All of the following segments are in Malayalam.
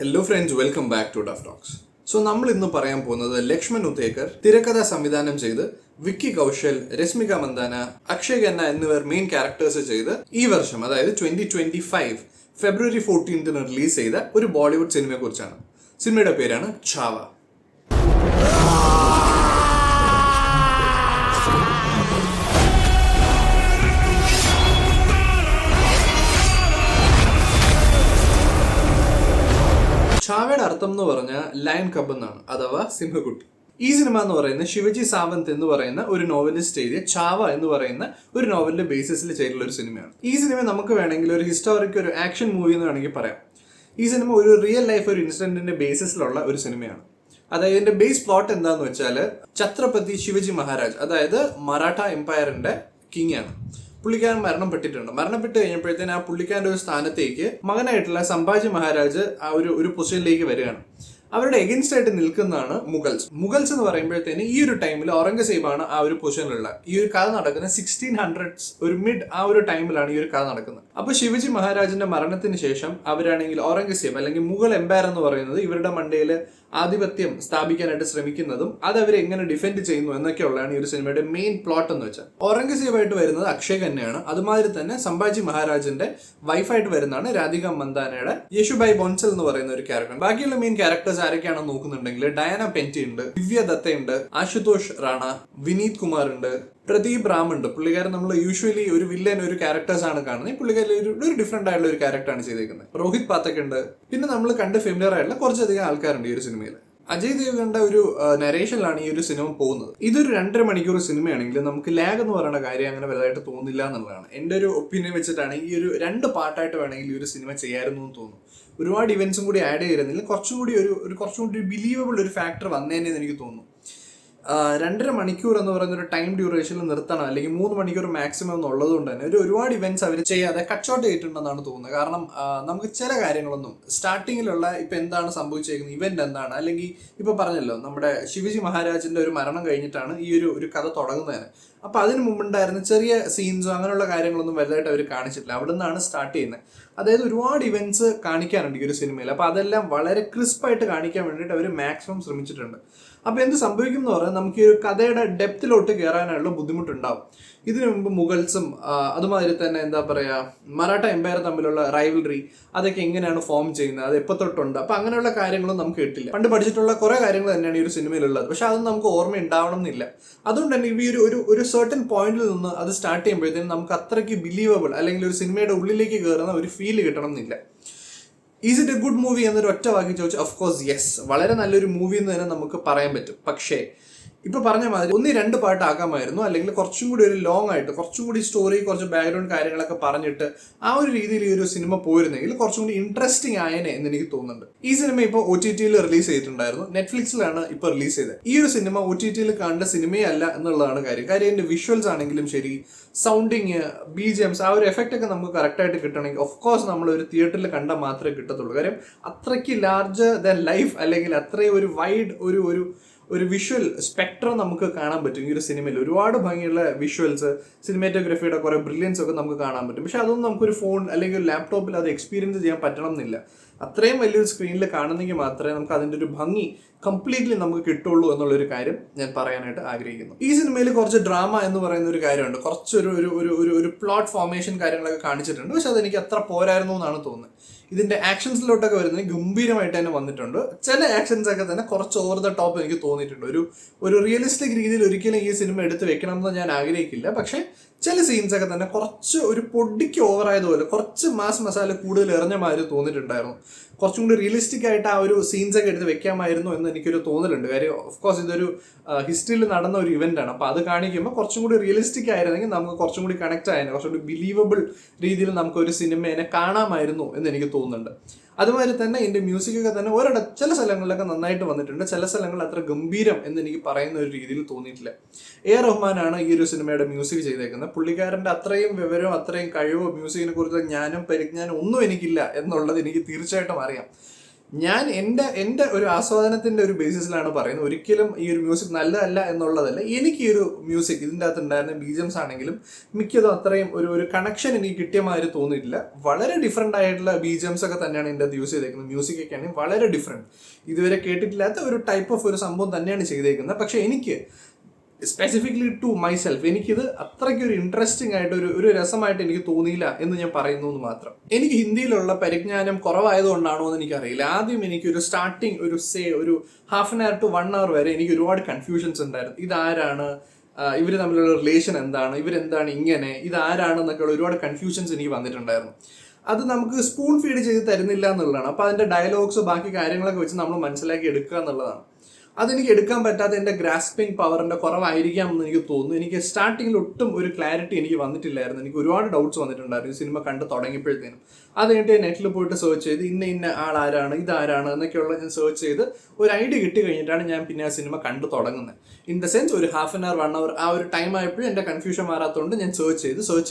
Hello friends, welcome back to Deaf Talks. So നമ്മൾ ഇന്ന് പറയാൻ പോകുന്നത് ലക്ഷ്മൺ ഉത്തേക്കർ തിരക്കഥ സംവിധാനം ചെയ്ത് വിക്കി കൗശൽ, രശ്മിക മന്ദാന, അക്ഷയ് ഖന്ന എന്നിവർ മെയിൻ ക്യാരക്ടേഴ്സ് ചെയ്ത് ഈ വർഷം, അതായത് 2025 ഫെബ്രുവരി 14 റിലീസ് ചെയ്ത ഒരു ബോളിവുഡ് സിനിമയെ കുറിച്ചാണ്. സിനിമയുടെ പേരാണ് ഛാവ. ഛാവയുടെ അർത്ഥം എന്ന് പറഞ്ഞാൽ ലയൺ കബ് എന്നാണ്, അഥവാ സിംഹക്കുട്ടി. ഈ സിനിമ എന്ന് പറയുന്നത് ശിവജി സാവന്ത് എന്ന് പറയുന്ന ഒരു നോവലിസ്റ്റ് എഴുതിയ ഛാവ എന്ന് പറയുന്ന ഒരു നോവലിന്റെ ബേസിസിൽ ചെയ്തിട്ടുള്ള ഒരു സിനിമയാണ്. ഈ സിനിമ നമുക്ക് വേണമെങ്കിൽ ഒരു ഹിസ്റ്റോറിക്, ഒരു ആക്ഷൻ മൂവി എന്ന് വേണമെങ്കിൽ പറയാം. ഈ സിനിമ ഒരു റിയൽ ലൈഫ്, ഒരു ഇൻസിഡന്റിന്റെ ബേസിസിലുള്ള ഒരു സിനിമയാണ്. അതായത് ഇതിന്റെ ബേസ് പ്ലോട്ട് എന്താന്ന് വെച്ചാൽ, ഛത്രപതി ശിവജി മഹാരാജ്, അതായത് മറാഠ എംപയറിന്റെ കിങ് ആണ്. പുള്ളിക്കാരൻ മരണപ്പെട്ട് കഴിഞ്ഞപ്പോഴത്തേന് ആ പുള്ളിക്കാരന്റെ ഒരു സ്ഥാനത്തേക്ക് മകനായിട്ടുള്ള സംഭാജി മഹാരാജ് ആ ഒരു പൊസിഷനിലേക്ക് വരികയാണ്. അവരുടെ എഗൻസ്റ്റ് ആയിട്ട് നിൽക്കുന്നതാണ് മുഗൾസ് എന്ന് പറയുമ്പോഴത്തേന് ഈ ഒരു ടൈമിൽ ഔറംഗസേബാണ് ആ ഒരു പൊസിഷനിലുള്ള. ഈ ഒരു കഥ നടക്കുന്നത് 1600s ഒരു മിഡ് ആ ഒരു ടൈമിലാണ് ഈ ഒരു കഥ നടക്കുന്നത്. അപ്പൊ ശിവജി മഹാരാജിന്റെ മരണത്തിന് ശേഷം അവരാണെങ്കിൽ ഔറംഗസേബ് അല്ലെങ്കിൽ മുഗൾ എംപയർ എന്ന് പറയുന്നത് ഇവരുടെ മണ്ടയിൽ ആധിപത്യം സ്ഥാപിക്കാനായിട്ട് ശ്രമിക്കുന്നതും അത് അവർ എങ്ങനെ ഡിഫെൻഡ് ചെയ്യുന്നു എന്നൊക്കെയുള്ളതാണ് ഈ ഒരു സിനിമയുടെ മെയിൻ പ്ലോട്ട് എന്ന് വെച്ചാൽ. ഔറംഗസേബായിട്ട് വരുന്നത് അക്ഷയ് ഖന്നയാണ്. അതുമാതിരി തന്നെ സംഭാജി മഹാരാജിന്റെ വൈഫായിട്ട് വരുന്നതാണ് രാധിക മന്ദാനയുടെ യേശുബായ് ബോൺസൽ എന്ന് പറയുന്ന ഒരു ക്യാരക്ടർ. ബാക്കിയുള്ള മെയിൻ ക്യാരക്ടേഴ്സ് ആരൊക്കെയാണെന്ന് നോക്കുന്നുണ്ടെങ്കിൽ, ഡയാന പെന്റി ഉണ്ട്, ദിവ്യ ദത്തയുണ്ട്, ആശുതോഷ് റാണ, വിനീത് കുമാർ ഉണ്ട്, പ്രദീപ് റാം ഉണ്ട്. പുള്ളിക്കാരൻ നമ്മൾ യൂഷ്വലി ഒരു വില്ലൻ, ഒരു ക്യാരക്ടേഴ്സ് ആണ് കാണുന്നത്. പുള്ളിക്കാരിൽ ഒരു ഡിഫറെന്റ് ആയിട്ടുള്ള ഒരു ക്യാരക്ടറാണ് ചെയ്തേക്കുന്നത്. രോഹിത് പാത്തക് ഉണ്ട്. പിന്നെ നമ്മൾ കണ്ട് ഫെമിലിയർ ആയിട്ടുള്ള കുറച്ചധികം ആൾക്കാരുണ്ട് ഈ ഒരു സിനിമയിൽ. അജയ് ദേവ്ഗണിന്റെ ഒരു നരേഷനിലാണ് ഈ ഒരു സിനിമ പോകുന്നത്. ഇതൊരു 2.5 മണിക്കൂർ സിനിമയാണെങ്കിൽ നമുക്ക് ലാഗ് എന്ന് പറയുന്ന കാര്യം അങ്ങനെ വലുതായിട്ട് തോന്നില്ല എന്നുള്ളതാണ് എൻ്റെ ഒരു ഒപ്പീനിയൻ വെച്ചിട്ടാണ്. ഈ ഒരു 2 പാർട്ടായിട്ട് വേണമെങ്കിൽ ഈ ഒരു സിനിമ ചെയ്യായിരുന്നു എന്ന് തോന്നുന്നു. ഒരുപാട് ഇവന്റ്സും കൂടി ആഡ് ചെയ്തിരുന്നെങ്കിൽ കുറച്ചും കൂടി ബിലീവബിൾ ഒരു ഫാക്ടർ വന്നേനെ എനിക്ക് തോന്നുന്നു. 2.5 മണിക്കൂർ എന്ന് പറയുന്ന ഒരു ടൈം ഡ്യൂറേഷനിൽ നിർത്തണം, അല്ലെങ്കിൽ 3 മണിക്കൂർ മാക്സിമം എന്നുള്ളത് കൊണ്ട് തന്നെ ഒരുപാട് ഇവന്റ്സ് അവർ ചെയ്യാതെ കട്ട് ഷോട്ട് ചെയ്തിട്ടുണ്ടെന്നാണ് തോന്നുന്നത്. കാരണം നമുക്ക് ചില കാര്യങ്ങളൊന്നും സ്റ്റാർട്ടിങ്ങിലുള്ള ഇപ്പൊ എന്താണ് സംഭവിച്ചേക്കുന്നത്, ഇവന്റ് എന്താണ്, അല്ലെങ്കിൽ ഇപ്പൊ പറഞ്ഞല്ലോ നമ്മുടെ ശിവജി മഹാരാജിന്റെ ഒരു മരണം കഴിഞ്ഞിട്ടാണ് ഈ ഒരു കഥ തുടങ്ങുന്നതിന്. അപ്പൊ അതിന് മുമ്പുണ്ടായിരുന്ന ചെറിയ സീൻസോ അങ്ങനെയുള്ള കാര്യങ്ങളൊന്നും വലുതായിട്ട് അവർ കാണിച്ചിട്ടില്ല. അവിടെ നിന്നാണ് സ്റ്റാർട്ട് ചെയ്യുന്നത്. അതായത് ഒരുപാട് ഇവന്റ്സ് കാണിക്കാനുണ്ട് ഈ ഒരു സിനിമയിൽ. അപ്പൊ അതെല്ലാം വളരെ ക്രിസ്പായിട്ട് കാണിക്കാൻ വേണ്ടിയിട്ട് അവർ മാക്സിമം ശ്രമിച്ചിട്ടുണ്ട്. അപ്പൊ എന്ത് സംഭവിക്കും എന്ന് പറഞ്ഞാൽ നമുക്ക് ഈ ഒരു കഥയുടെ ഡെപ്തിലോട്ട് കയറാനുള്ള ബുദ്ധിമുട്ടുണ്ടാവും. ഇതിനു മുമ്പ് മുഗൾസും അതുമാതിരി തന്നെ എന്താ പറയാ മറാഠ എംപയർ തമ്മിലുള്ള റൈവൽറി അതൊക്കെ എങ്ങനെയാണ് ഫോം ചെയ്യുന്നത്, അത് എപ്പോൾ തൊട്ടുണ്ട്, അപ്പൊ അങ്ങനെയുള്ള കാര്യങ്ങളും നമുക്ക് കിട്ടില്ല. പണ്ട് പഠിച്ചിട്ടുള്ള കുറെ കാര്യങ്ങൾ തന്നെയാണ് ഈ ഒരു സിനിമയിലുള്ളത്. പക്ഷെ അതൊന്നും നമുക്ക് ഓർമ്മ ഉണ്ടാവണം എന്നില്ല. അതുകൊണ്ട് തന്നെ ഈ ഒരു സർട്ടൻ പോയിന്റിൽ നിന്ന് അത് സ്റ്റാർട്ട് ചെയ്യുമ്പോഴത്തേനും നമുക്ക് അത്രയ്ക്ക് ബിലീവബിൾ അല്ലെങ്കിൽ ഒരു സിനിമയുടെ ഉള്ളിലേക്ക് കയറുന്ന ഒരു ഫീല് കിട്ടണം എന്നില്ല. Is it A good movie എന്നൊരു ഒറ്റ വാക്കി ചോദിച്ചാൽ ഓഫ് കോഴ്സ് യെസ്, വളരെ നല്ലൊരു മൂവി എന്ന് തന്നെ നമുക്ക് പറയാൻ പറ്റും. പക്ഷേ ഇപ്പൊ പറഞ്ഞ മാതിരി 1-2 പാർട്ട് ആക്കാമായിരുന്നു, അല്ലെങ്കിൽ കുറച്ചും കൂടി ഒരു ലോങ് ആയിട്ട് കുറച്ചും കൂടി സ്റ്റോറി, കുറച്ച് ബാക്ക്ഗ്രൗണ്ട് കാര്യങ്ങളൊക്കെ പറഞ്ഞിട്ട് ആ ഒരു രീതിയിൽ ഈ ഒരു സിനിമ പോയിരുന്നെങ്കിൽ കുറച്ചും കൂടി ഇൻട്രസ്റ്റിംഗ് ആയേനെ എന്ന് എനിക്ക് തോന്നുന്നുണ്ട്. ഈ സിനിമ ഇപ്പോൾ OTT-യിൽ റിലീസ് ചെയ്തിട്ടുണ്ടായിരുന്നു, നെറ്റ്ഫ്ലിക്സിലാണ് ഇപ്പൊ റിലീസ് ചെയ്തത്. ഈ ഒരു സിനിമ OTT-യിൽ കണ്ട സിനിമയേ അല്ല എന്നുള്ളതാണ് കാര്യം. ഇതിന്റെ വിഷ്വൽസ് ആണെങ്കിലും ശരി, സൗണ്ടിങ്, BGMs, ആ ഒരു എഫക്റ്റ് ഒക്കെ നമുക്ക് കറക്റ്റ് ആയിട്ട് കിട്ടണമെങ്കിൽ ഓഫ് കോഴ്സ് നമ്മൾ ഒരു തിയേറ്ററിൽ കണ്ടാൽ മാത്രമേ കിട്ടത്തുള്ളൂ. കാര്യം അത്രയ്ക്ക് ലാർജർ ദാൻ ലൈഫ്, അല്ലെങ്കിൽ അത്രയും ഒരു വൈഡ് ഒരു വിഷ്വൽ സ്പെക്ട്രം നമുക്ക് കാണാൻ പറ്റും ഈ ഒരു സിനിമയിൽ. ഒരുപാട് ഭംഗിയുള്ള വിഷ്വൽസ്, സിനിമാറ്റോഗ്രഫിയുടെ കുറെ ബ്രില്യൻസ് ഒക്കെ നമുക്ക് കാണാൻ പറ്റും. പക്ഷെ അതൊന്നും നമുക്കൊരു ഫോൺ അല്ലെങ്കിൽ ലാപ്ടോപ്പിൽ അത് എക്സ്പീരിയൻസ് ചെയ്യാൻ പറ്റണം എന്നില്ല. അത്രയും വലിയൊരു സ്ക്രീനിൽ കാണുന്നെങ്കിൽ മാത്രമേ നമുക്ക് അതിൻ്റെ ഒരു ഭംഗി കംപ്ലീറ്റ്ലി നമുക്ക് കിട്ടുള്ളൂ എന്നുള്ളൊരു കാര്യം ഞാൻ പറയാനായിട്ട് ആഗ്രഹിക്കുന്നു. ഈ സിനിമയിൽ കുറച്ച് ഡ്രാമ എന്ന് പറയുന്ന ഒരു കാര്യമുണ്ട്. കുറച്ചൊരു പ്ലോട്ട് ഫോർമേഷൻ കാര്യങ്ങളൊക്കെ കാണിച്ചിട്ടുണ്ട്. പക്ഷെ അതെനിക്ക് അത്ര പോരായിരുന്നു എന്നാണ് തോന്നുന്നത്. ഇതിന്റെ ആക്ഷൻസിലോട്ടൊക്കെ വരുന്നത് ഗംഭീരമായിട്ട് തന്നെ വന്നിട്ടുണ്ട്. ചില ആക്ഷൻസ് ഒക്കെ തന്നെ കുറച്ച് ഓവർ ദ ടോപ്പ് എനിക്ക് തോന്നിയിട്ടുണ്ട്. ഒരു റിയലിസ്റ്റിക് രീതിയിൽ ഒരിക്കലും ഈ സിനിമ എടുത്ത് വെക്കണം എന്ന് ഞാൻ ആഗ്രഹിക്കില്ല. പക്ഷെ ചില സീൻസ് ഒക്കെ തന്നെ കുറച്ച് ഒരു പൊടിക്ക് ഓവറായതുപോലെ, കുറച്ച് മാസ് മസാല കൂടുതൽ എറിഞ്ഞ മാതിരി തോന്നിയിട്ടുണ്ടായിരുന്നു. കുറച്ചും കൂടി റിയലിസ്റ്റിക് ആയിട്ട് ആ ഒരു സീൻസ് ഒക്കെ എടുത്ത് വെക്കാമായിരുന്നു എന്ന് എനിക്കൊരു തോന്നലുണ്ട്. കാര്യം ഓഫ് കോഴ്സ് ഇതൊരു ഹിസ്റ്ററിയിൽ നടന്ന ഒരു ഇവന്റ് ആണ്. അപ്പൊ അത് കാണിക്കുമ്പോൾ കുറച്ചും കൂടി റിയലിസ്റ്റിക് ആയിരുന്നെങ്കിൽ നമുക്ക് കുറച്ചും കൂടി കണക്ട് ആയിരുന്നു, കുറച്ചുകൂടി ബിലീവബിൾ രീതിയിൽ നമുക്ക് ഒരു സിനിമേനെ കാണാമായിരുന്നു എന്ന് എനിക്ക് തോന്നുന്നുണ്ട്. അതുമാതിരി തന്നെ ഇതിന്റെ മ്യൂസിക് ഒക്കെ തന്നെ ചില സ്ഥലങ്ങളിലൊക്കെ നന്നായിട്ട് വന്നിട്ടുണ്ട്. ചില സ്ഥലങ്ങളിൽ അത്ര ഗംഭീരം എന്ന് എനിക്ക് പറയുന്ന ഒരു രീതിയിൽ തോന്നിയിട്ടില്ല. റഹ്മാനാണ് ഈ ഒരു സിനിമയുടെ മ്യൂസിക് ചെയ്തേക്കുന്നത്. പുള്ളിക്കാരന്റെ അത്രയും വിവരവും അത്രയും കഴിവോ മ്യൂസിക്കിനെ കുറിച്ച് ജ്ഞാനം പരിജ്ഞാനം ഒന്നും എനിക്കില്ല എന്നുള്ളത് എനിക്ക് തീർച്ചയായിട്ടും അറിയാം. ഞാൻ എൻ്റെ ഒരു ആസ്വാദനത്തിന്റെ ഒരു ബേസിസിലാണ് പറയുന്നത്. ഒരിക്കലും ഈ ഒരു മ്യൂസിക് നല്ലതല്ല എന്നുള്ളതല്ല. എനിക്ക് ഈ ഒരു മ്യൂസിക് ഇതിൻ്റെ അകത്ത് ഉണ്ടായിരുന്ന ബീജംസ് ആണെങ്കിലും മിക്കതും അത്രയും ഒരു കണക്ഷൻ എനിക്ക് കിട്ടിയ മാതിരി തോന്നിയിട്ടില്ല. വളരെ ഡിഫറെൻ്റ് ആയിട്ടുള്ള ബീജംസ് ഒക്കെ തന്നെയാണ് ഇതിൻ്റെ അകത്ത് യൂസ് ചെയ്തേക്കുന്നത്. മ്യൂസിക് ഒക്കെ ആണെങ്കിൽ വളരെ ഡിഫറെൻറ്റ്, ഇതുവരെ കേട്ടിട്ടില്ലാത്ത ഒരു ടൈപ്പ് ഓഫ് ഒരു സംഭവം തന്നെയാണ് ചെയ്തേക്കുന്നത്. പക്ഷെ എനിക്ക് സ്പെസിഫിക്കലി ടു മൈസെൽഫ് എനിക്കിത് അത്രയ്ക്ക് ഒരു ഇൻട്രസ്റ്റിംഗ് ആയിട്ട് ഒരു രസമായിട്ട് എനിക്ക് തോന്നിയില്ല എന്ന് ഞാൻ പറയുന്നു എന്ന് മാത്രം. എനിക്ക് ഹിന്ദിയിലുള്ള പരിജ്ഞാനം കുറവായതുകൊണ്ടാണോ എന്ന് എനിക്കറിയില്ല. ആദ്യം എനിക്കൊരു സ്റ്റാർട്ടിങ് ഒരു half an hour to 1 hour വരെ എനിക്ക് ഒരുപാട് കൺഫ്യൂഷൻസ് ഉണ്ടായിരുന്നു. ഇതാരാണ്, ഇവർ തമ്മിലുള്ള റിലേഷൻ എന്താണ്, ഇവരെന്താണ് ഇങ്ങനെ, ഇതാരാണെന്നൊക്കെയുള്ള ഒരുപാട് കൺഫ്യൂഷൻസ് എനിക്ക് വന്നിട്ടുണ്ടായിരുന്നു. അത് നമുക്ക് സ്പൂൺ ഫീഡ് ചെയ്ത് തരുന്നില്ല എന്നുള്ളതാണ്. അപ്പോൾ അതിൻ്റെ ഡയലോഗ്സ് ബാക്കി കാര്യങ്ങളൊക്കെ വെച്ച് നമ്മൾ മനസ്സിലാക്കി എടുക്കുക എന്നുള്ളതാണ്. അതെനിക്ക് എടുക്കാൻ പറ്റാത്ത എൻ്റെ ഗ്രാസ്പിംഗ് പവറിൻ്റെ കുറവായിരിക്കാം എന്ന് എനിക്ക് തോന്നുന്നു. എനിക്ക് സ്റ്റാർട്ടിങ്ങിൽ ഒട്ടും ഒരു ക്ലാരിറ്റി എനിക്ക് വന്നിട്ടില്ലായിരുന്നു. എനിക്ക് ഒരുപാട് ഡൗട്ട്സ് വന്നിട്ടുണ്ടായിരുന്നു ഈ സിനിമ കണ്ട് തുടങ്ങിയപ്പോഴത്തേനും. അത് കഴിഞ്ഞിട്ട് നെറ്റിൽ പോയിട്ട് സെർച്ച് ചെയ്ത് ഇന്ന ആളാരാണ്, ഇതാരാണ് എന്നൊക്കെയുള്ള ഞാൻ സെർച്ച് ചെയ്ത് ഒരു ഐഡിയ കിട്ടി കഴിഞ്ഞിട്ടാണ് ഞാൻ പിന്നെ ആ സിനിമ കണ്ടു തുടങ്ങുന്നത്. ഇൻ ദ സെൻസ് ഒരു ഹാഫ് ആൻ അവർ 1 hour ആ ഒരു ടൈം ആയപ്പോഴും എൻ്റെ കൺഫ്യൂഷൻ മാറാത്തതുകൊണ്ട് ഞാൻ സെർച്ച്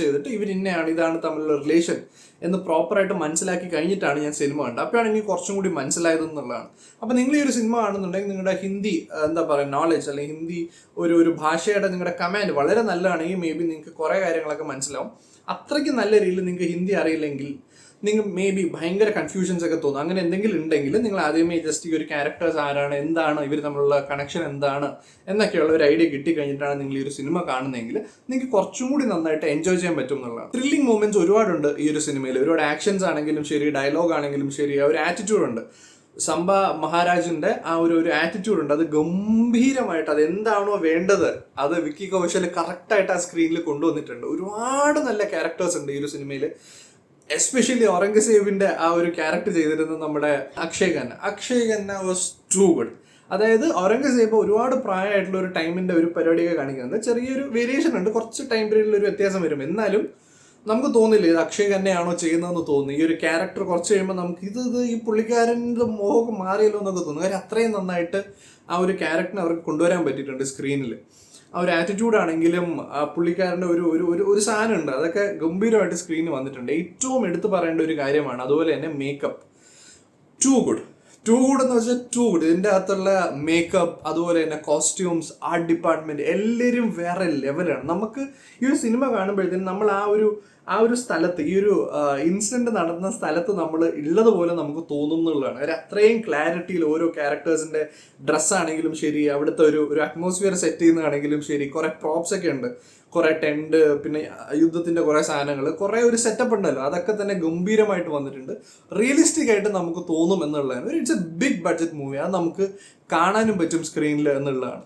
ചെയ്തിട്ട് ഇവരിന്നെയാണ്, ഇതാണ് തമ്മിലുള്ള റിലേഷൻ എന്ന് പ്രോപ്പറായിട്ട് മനസ്സിലാക്കി കഴിഞ്ഞിട്ടാണ് ഞാൻ സിനിമ കണ്ടത്. അപ്പോഴാണ് എനിക്ക് കുറച്ചും കൂടി മനസ്സിലായതെന്നുള്ളതാണ്. അപ്പോൾ നിങ്ങൾ ഈ ഒരു സിനിമ കാണുന്നുണ്ടെങ്കിൽ നിങ്ങളുടെ ഹിന്ദി എന്താ പറയുക നോളജ് അല്ലെങ്കിൽ ഹിന്ദി ഒരു ഭാഷയുടെ നിങ്ങളുടെ കമാൻഡ് വളരെ നല്ലതാണെങ്കിൽ മേ ബി നിങ്ങൾക്ക് കുറേ കാര്യങ്ങളൊക്കെ മനസ്സിലാവും. അത്രയ്ക്ക് നല്ല രീതിയിൽ നിങ്ങൾക്ക് ഹിന്ദി അറിയില്ലെങ്കിൽ നിങ്ങൾ മേ ബി ഭയങ്കര കൺഫ്യൂഷൻസ് ഒക്കെ തോന്നും. അങ്ങനെ എന്തെങ്കിലും ഉണ്ടെങ്കിൽ നിങ്ങൾ ആദ്യമേ ജസ്റ്റ് ഈ ഒരു ക്യാരക്ടേഴ്സ് ആരാണ്, എന്താണ് ഇവർ തമ്മിലുള്ള കണക്ഷൻ എന്താണ് എന്നൊക്കെയുള്ള ഒരു ഐഡിയ കിട്ടി കഴിഞ്ഞിട്ടാണ് നിങ്ങൾ ഈ ഒരു സിനിമ കാണുന്നതെങ്കിൽ നിങ്ങൾക്ക് കുറച്ചും കൂടി നന്നായിട്ട് എൻജോയ് ചെയ്യാൻ പറ്റും എന്നുള്ളതാണ്. ത്രില്ലിംഗ് മൂമെന്റ്സ് ഒരുപാടുണ്ട് ഈ ഒരു സിനിമയിൽ. ഒരുപാട് ആക്ഷൻസ് ആണെങ്കിലും ശരി, ഡയലോഗ് ആണെങ്കിലും ശരി, ആ ഒരു ആറ്റിറ്റ്യൂഡ് ഉണ്ട്. സംഭ മഹാരാജിന്റെ ആ ഒരു ആറ്റിറ്റ്യൂഡ് ഉണ്ട്. അത് ഗംഭീരമായിട്ട് അതെന്താണോ വേണ്ടത് അത് വിക്കി കൗശൽ കറക്റ്റായിട്ട് ആ സ്ക്രീനിൽ കൊണ്ടുവന്നിട്ടുണ്ട്. ഒരുപാട് നല്ല ക്യാരക്ടേഴ്സ് ഉണ്ട് ഈ ഒരു സിനിമയിൽ. എസ്പെഷ്യലി ഔറംഗസേബിന്റെ ആ ഒരു ക്യാരക്ടർ ചെയ്തിരുന്നത് നമ്മുടെ Akshaye Khanna was too good. അതായത് ഔറംഗസേബ് ഒരുപാട് പ്രായമായിട്ടുള്ള ഒരു ടൈമിന്റെ ഒരു പരിപാടിയൊക്കെ കാണിക്കുന്നത്. ചെറിയൊരു വേരിയേഷൻ ഉണ്ട്, കുറച്ച് ടൈം പീരീഡിൽ ഒരു വ്യത്യാസം വരും. എന്നാലും നമുക്ക് തോന്നില്ല ഇത് അക്ഷയ് ഖന്നയാണോ ചെയ്യുന്നതെന്ന് തോന്നി. ഈ ഒരു ക്യാരക്ടർ കുറച്ച് കഴിയുമ്പോൾ നമുക്ക് ഇത് ഈ പുള്ളിക്കാരൻ്റെ മോഹം മാറിയല്ലോ എന്നൊക്കെ തോന്നുന്നു. കാര്യം അത്രയും നന്നായിട്ട് ആ ഒരു ക്യാരക്ടറിനെ അവർക്ക് കൊണ്ടുവരാൻ പറ്റിയിട്ടുണ്ട് സ്ക്രീനിൽ. ആ ഒരു ആറ്റിറ്റ്യൂഡ് ആണെങ്കിലും പുള്ളിക്കാരൻ്റെ ഒരു സാധനം ഉണ്ട്, അതൊക്കെ ഗംഭീരമായിട്ട് സ്ക്രീനിൽ വന്നിട്ടുണ്ട്. ഏറ്റവും എടുത്തു പറയേണ്ട ഒരു കാര്യമാണ്. അതുപോലെ തന്നെ മേക്കപ്പ് ടു ഗുഡ് എന്ന് വെച്ചാൽ ടു ഗുഡ്. ഇതിൻ്റെ അകത്തുള്ള മേക്കപ്പ്, അതുപോലെ തന്നെ കോസ്റ്റ്യൂംസ്, ആർട്ട് ഡിപ്പാർട്ട്മെന്റ് എല്ലാവരും വേറെ ലെവലാണ്. നമുക്ക് ഈ ഒരു സിനിമ കാണുമ്പോഴത്തേനും നമ്മൾ ആ ഒരു സ്ഥലത്ത്, ഈ ഒരു ഇൻസിഡന്റ് നടന്ന സ്ഥലത്ത് നമ്മൾ ഉള്ളതുപോലെ നമുക്ക് തോന്നും എന്നുള്ളതാണ്. അവർ അത്രയും ക്ലാരിറ്റിയിൽ ഓരോ ക്യാരക്ടേഴ്സിന്റെ ഡ്രസ്സാണെങ്കിലും ശരി, അവിടുത്തെ ഒരു അറ്റ്മോസ്ഫിയർ സെറ്റ് ചെയ്യുന്നതാണെങ്കിലും ശരി, കുറെ പ്രോപ്സ് ഒക്കെ ഉണ്ട്, കുറെ ടെന്റ്, പിന്നെ യുദ്ധത്തിന്റെ കുറെ സാധനങ്ങൾ, കുറെ ഒരു സെറ്റപ്പ് ഉണ്ടല്ലോ, അതൊക്കെ തന്നെ ഗംഭീരമായിട്ട് വന്നിട്ടുണ്ട്. റിയലിസ്റ്റിക് ആയിട്ട് നമുക്ക് തോന്നും എന്നുള്ളതാണ്. It's a big budget movie. അത് നമുക്ക് കാണാനും പറ്റും സ്ക്രീനിൽ എന്നുള്ളതാണ്.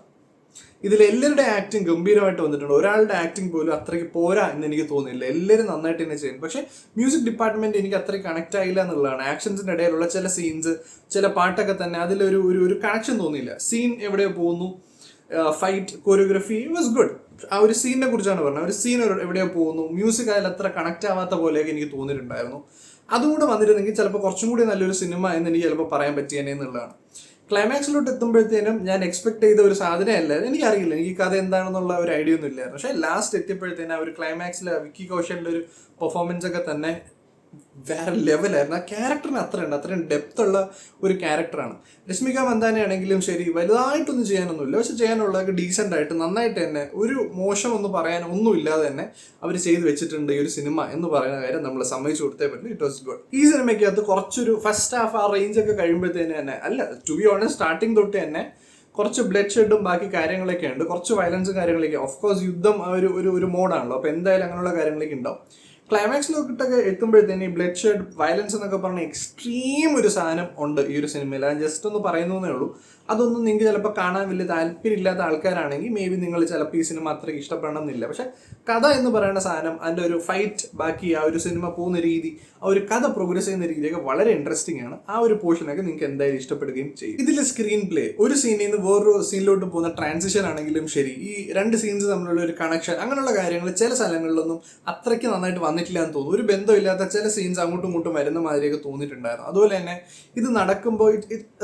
ഇതിൽ എല്ലാവരുടെ ആക്ടിങ് ഗംഭീരമായിട്ട് വന്നിട്ടുണ്ട്. ഒരാളുടെ ആക്ടിങ് പോലും അത്രയ്ക്ക് പോരാ എന്ന് എനിക്ക് തോന്നിയില്ല. എല്ലാവരും നന്നായിട്ട് തന്നെ ചെയ്യും. പക്ഷേ മ്യൂസിക് ഡിപ്പാർട്ട്മെന്റ് എനിക്ക് അത്രയ്ക്ക് കണക്ട് ആയില്ല എന്നുള്ളതാണ്. ആക്ഷൻസിന്റെ ഇടയിലുള്ള ചില സീൻസ്, ചില പാട്ടൊക്കെ തന്നെ അതിലൊരു കണക്ഷൻ തോന്നിയില്ല. സീൻ എവിടെയോ പോകുന്നു, ഫൈറ്റ് കോറിയോഗ്രഫി വാസ് ഗുഡ്. ആ ഒരു സീനിനെ കുറിച്ചാണ് പറഞ്ഞത്. ഒരു സീൻ എവിടെയോ പോകുന്നു, മ്യൂസിക് അതിൽ അത്ര കണക്ട് ആവാത്ത പോലെയൊക്കെ എനിക്ക് തോന്നിയിട്ടുണ്ടായിരുന്നു. അതുകൂടെ വന്നിരുന്നെങ്കിൽ ചിലപ്പോൾ കുറച്ചും കൂടി നല്ലൊരു സിനിമ എന്ന് എനിക്ക് ചിലപ്പോൾ പറയാൻ പറ്റിയേനെ എന്നുള്ളതാണ്. ക്ലൈമാക്സിലോട്ട് എത്തുമ്പോഴത്തേനും ഞാൻ എക്സ്പെക്ട് ചെയ്ത ഒരു സാധനമല്ല. എനിക്കറിയില്ല, എനിക്ക് കഥ എന്താണെന്നുള്ള ഒരു ഐഡിയ ഒന്നും ഇല്ലായിരുന്നു. പക്ഷേ ലാസ്റ്റ് എത്തിയപ്പോഴത്തേനും ആ ഒരു ക്ലൈമാക്സിൽ വിക്കി കൗശലിന്റെ ഒരു പെർഫോമൻസ് ഒക്കെ തന്നെ വേറെ ലെവലായിരുന്നു. ആ ക്യാരക്ടറിന് അത്രയും ഡെപ്ത് ഉള്ള ഒരു ക്യാരക്ടറാണ്. രശ്മിക മന്ദാന ആണെങ്കിലും ശരി, വലുതായിട്ടൊന്നും ചെയ്യാനൊന്നുമില്ല. പക്ഷെ ചെയ്യാനുള്ളതൊക്കെ ഡീസെൻ്റ് ആയിട്ട് നന്നായിട്ട് തന്നെ, ഒരു മോശം ഒന്നും പറയാൻ ഒന്നും ഇല്ലാതെ തന്നെ അവർ ചെയ്ത് വെച്ചിട്ടുണ്ട് ഈ ഒരു സിനിമ എന്ന് പറയുന്ന കാര്യം നമ്മൾ സമ്മതിച്ചു കൊടുത്തേ പറ്റും. It was good. ഈ സിനിമയ്ക്കകത്ത് കുറച്ചൊരു ഫസ്റ്റ് ഹാഫ് ആ റേഞ്ച് ഒക്കെ കഴിയുമ്പോഴത്തേന് തന്നെ, അല്ല ടു ബി ഓണസ്റ്റ് സ്റ്റാർട്ടിങ് തൊട്ട് തന്നെ കുറച്ച് ബ്ലഡ് ഷെഡും ബാക്കി കാര്യങ്ങളൊക്കെ ഉണ്ട്, കുറച്ച് വയലൻസും കാര്യങ്ങളൊക്കെ. ഓഫ് കോഴ്സ് യുദ്ധം ഒരു മോഡാണല്ലോ, അപ്പോൾ എന്തായാലും അങ്ങനെയുള്ള കാര്യങ്ങളൊക്കെ ഉണ്ടാവും. ക്ലൈമാക്സിലോട്ടൊക്കെ എത്തുമ്പോഴത്തേന് ഈ ബ്ലഡ് ഷെഡ് വയലൻസ് എന്നൊക്കെ പറഞ്ഞ എക്സ്ട്രീം ഒരു സാധനം ഉണ്ട് ഈ ഒരു സിനിമയിൽ. അത് ജസ്റ്റ് ഒന്ന് പറയുന്നതേ ഉള്ളൂ. അതൊന്നും നിങ്ങൾക്ക് ചിലപ്പോൾ കാണാൻ വലിയ താല്പര്യമില്ലാത്ത ആൾക്കാരാണെങ്കിൽ മേ ബി നിങ്ങൾ ചിലപ്പോൾ ഈ സിനിമ അത്രയ്ക്ക് ഇഷ്ടപ്പെടണമെന്നില്ല. പക്ഷെ കഥ എന്ന് പറയുന്ന സാധനം, അതിൻ്റെ ഒരു ഫൈറ്റ്, ബാക്കി ആ ഒരു സിനിമ പോകുന്ന രീതി, ആ ഒരു കഥ പ്രോഗ്രസ് ചെയ്യുന്ന രീതിയൊക്കെ വളരെ ഇൻട്രസ്റ്റിംഗ് ആണ്. ആ ഒരു പോർഷനൊക്കെ നിങ്ങൾക്ക് എന്തായാലും ഇഷ്ടപ്പെടുകയും ചെയ്യും. ഇതിൽ സ്ക്രീൻ പ്ലേ, ഒരു സീനിൽ നിന്ന് വേറൊരു സീനിലോട്ട് പോകുന്ന ട്രാൻസിഷൻ ആണെങ്കിലും ശരി, ഈ രണ്ട് സീൻസ് തമ്മിലുള്ള ഒരു കണക്ഷൻ, അങ്ങനെയുള്ള കാര്യങ്ങൾ ചില സ്ഥലങ്ങളിലൊന്നും അത്രയ്ക്ക് നന്നായിട്ട് വന്നിട്ടില്ല എന്ന് തോന്നുന്നു. ഒരു ബന്ധമില്ലാത്ത ചില സീൻസ് അങ്ങോട്ടും ഇങ്ങോട്ടും വരുന്ന മാതിരിയൊക്കെ തോന്നിയിട്ടുണ്ടായിരുന്നു. അതുപോലെ തന്നെ ഇത് നടക്കുമ്പോൾ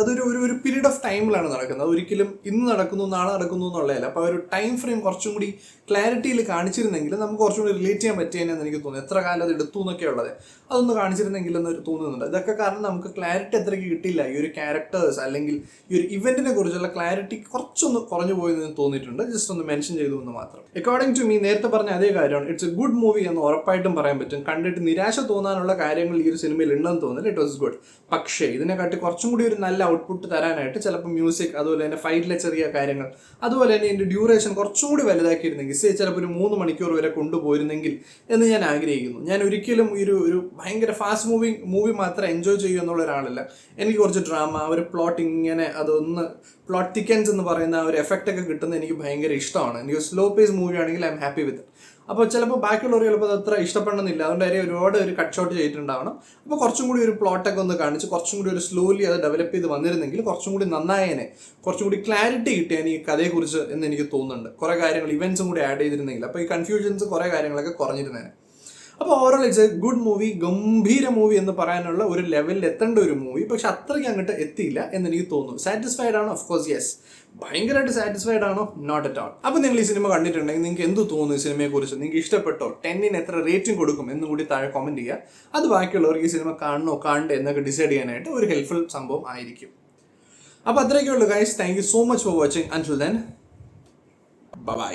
അതൊരു ഒരു പീരീഡ് ഓഫ് ടൈമിലാണ് നടക്കുന്നത്. ഒരിക്കലും ഇന്ന് നടക്കുന്നു നാളെ നടക്കുന്നു എന്നുള്ളതല്ല. അപ്പോൾ ഒരു ടൈം ഫ്രെയിം കുറച്ചും കൂടി ക്ലാരിറ്റിയിൽ കാണിച്ചിരുന്നെങ്കിൽ നമുക്ക് കുറച്ചും കൂടി റിലേറ്റ് ചെയ്യാൻ പറ്റിയെന്ന് എനിക്ക് തോന്നുന്നു. എത്ര കാലം അത് എടുത്തു എന്നൊക്കെ ഉള്ളത് അതൊന്ന് കാണിച്ചിരുന്നെങ്കിൽ എന്ന് തോന്നുന്നുണ്ട്. ഇതൊക്കെ കാരണം നമുക്ക് ക്ലാരിറ്റി അത്രയ്ക്ക് കിട്ടില്ല. ഈ ഒരു ക്യാരക്ടേഴ്സ് അല്ലെങ്കിൽ ഈ ഒരു ഇവന്റിനെ കുറിച്ചുള്ള ക്ലാരിറ്റി കുറച്ചൊന്ന് കുറഞ്ഞു പോയെന്ന് തോന്നിയിട്ടുണ്ട്. ജസ്റ്റ് ഒന്ന് മെൻഷൻ ചെയ്തു എന്ന് മാത്രം. അക്കോർഡിംഗ് ടു മീ നേരത്തെ പറഞ്ഞ അതേ കാര്യമാണ്. ഇറ്റ്സ് എ ഗുഡ് മൂവി എന്ന് ഉറപ്പായിട്ടും പറയാൻ പറ്റും. കണ്ടിട്ട് നിരാശ തോന്നാനുള്ള കാര്യങ്ങൾ ഈ ഒരു സിനിമയിൽ ഉണ്ടെന്ന് തോന്നുന്നില്ല. It was good. പക്ഷേ ഇതിനെക്കാട്ടി കുറച്ചും കൂടി ഒരു നല്ല ഔട്ട്പുട്ട് തരാനായിട്ട് ചിലപ്പോൾ മ്യൂസിക്, അതുപോലെ തന്നെ ഫൈറ്റിലെ ചെറിയ കാര്യങ്ങൾ, അതുപോലെ തന്നെ ഇതിന്റെ ഡ്യൂറേഷൻ കുറച്ചും കൂടി വലുതാക്കിയിരുന്നെങ്കിൽ, ചിലപ്പോൾ ഒരു 3 മണിക്കൂർ വരെ കൊണ്ടുപോയിരുന്നെങ്കിൽ എന്ന് ഞാൻ ആഗ്രഹിക്കുന്നു. ഞാൻ ഒരിക്കലും ഒരു ഭയങ്കര ഫാസ്റ്റ് മൂവി മാത്രം എൻജോയ് ചെയ്യുക എന്നുള്ള ഒരാളല്ല. എനിക്ക് കുറച്ച് ഡ്രാമ, ഒരു പ്ലോട്ട് ഇങ്ങനെ അതൊന്ന് പ്ലോട്ട് തിക്കൻസ് എന്ന് പറയുന്ന ഒരു എഫക്റ്റ് ഒക്കെ കിട്ടുന്നത് എനിക്ക് ഭയങ്കര ഇഷ്ടമാണ്. എനിക്ക് സ്ലോ പേസ് മൂവി ആണെങ്കിൽ ഐ എം ഹാപ്പി വിത്ത്. അപ്പോൾ ചിലപ്പോൾ ബാക്കിയുള്ളവർ ചിലപ്പോൾ അത് അത്ര ഇഷ്ടപ്പെടണമെന്നില്ല. അതുകൊണ്ട് വരെ ഒരുപാട് ഒരു കട്ട് ഷോട്ട് ചെയ്തിട്ടുണ്ടാവണം. അപ്പോൾ കുറച്ചും കൂടി ഒരു പ്ലോട്ടൊക്കെ ഒന്ന് കാണിച്ച് കുറച്ചും കൂടി ഒരു സ്ലോലി അത് ഡെവലപ്പ് ചെയ്ത് വന്നിരുന്നെങ്കിൽ കുറച്ചും കൂടി നന്നായേനെ, കുറച്ചും കൂടി ക്ലാരിറ്റി കിട്ടിയാൽ ഈ കഥയെക്കുറിച്ച് എന്ന് എനിക്ക് തോന്നുന്നുണ്ട്. കുറേ കാര്യങ്ങൾ ഇവൻസും കൂടി ആഡ് ചെയ്തിരുന്നെങ്കിൽ അപ്പോൾ ഈ കൺഫ്യൂഷൻസ് കുറേ കാര്യങ്ങളൊക്കെ കുറഞ്ഞിരുന്നേനെ. അപ്പോൾ overall it's A good movie, ഗംഭീര മൂവി എന്ന് പറയാനുള്ള ഒരു ലെവലിൽ എത്തേണ്ട ഒരു മൂവി. പക്ഷെ അത്രയ്ക്ക് അങ്ങോട്ട് എത്തിയില്ല എന്ന് എനിക്ക് തോന്നുന്നു. സാറ്റിസ്ഫൈഡ് ആണോ? Of course yes. ഭയങ്കരമായിട്ട് സാറ്റിസ്ഫൈഡ് ആണോ? Not at all. അപ്പോൾ നിങ്ങൾ ഈ സിനിമ കണ്ടിട്ടുണ്ടെങ്കിൽ നിങ്ങൾക്ക് എന്ത് തോന്നുന്നു ഈ സിനിമയെക്കുറിച്ച്? നിങ്ങൾക്ക് ഇഷ്ടപ്പെട്ടോ? 10ന് എത്ര റേറ്റിംഗ് കൊടുക്കും എന്നും കൂടി താഴെ കമൻറ്റ് ചെയ്യുക. അത് ബാക്കിയുള്ളവർക്ക് ഈ സിനിമ കാണണോ കാണണ്ടേ എന്നൊക്കെ ഡിസൈഡ് ചെയ്യാനായിട്ട് ഒരു ഹെൽപ്ഫുൾ സംഭവം ആയിരിക്കും. അപ്പോൾ അത്രയൊക്കെ ഉള്ളൂ guys. Thank you so much for watching. അൻറ്റിൽ then bye.